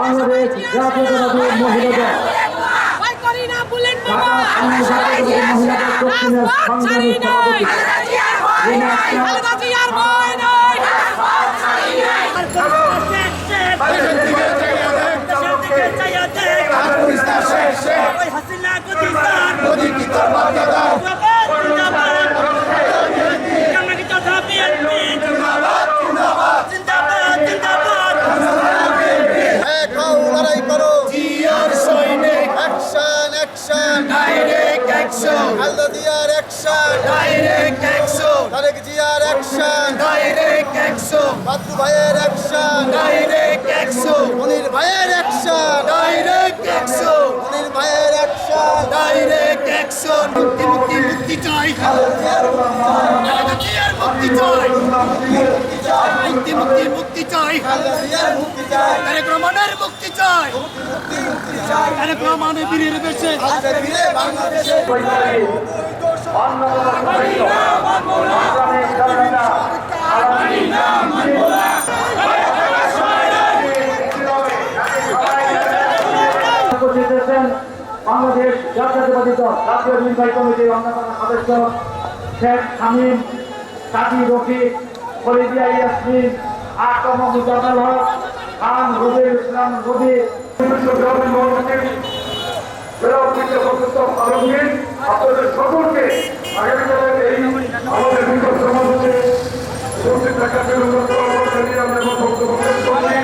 বাংলাদেশ জাতীয়তাবাদী মহিলা দল ঢাকা জাতীয়তাবাদী মহিলা দল দক্ষিণের সংগ্রামী সভাপতি রিনা Al-Nadiar action, direct action. Tarek Jiar action, direct action. Badru Bhayer action, direct action. Munir Bhayer action, direct action. Munir Bhayer action, direct action. Mukti mukti mukti chai. Al-Nadiar mukti chai. Mukti mukti mukti chai. Al-Nadiar mukti chai. Tarek Rahmaner mukti chai. Tarek Rahmaner birir beshe. Bire Bangladeshe. Bangladesh জাতীয়তাবাদী দল জাতীয় নির্বাহী কমিটির অন্যতম সদস্য শেখ শামীম, কাজী রফিক, ফরিদিয়া ইয়াসমিন, আকম মুজাফর হক, খান রবিউল ইসলাম রবি, আপনাদের সকলকে আগামীকালের এই আমাদের নিকট সমাবেশে উপস্থিত থাকার জন্য আমরা বক্তব্য পেশ করছি।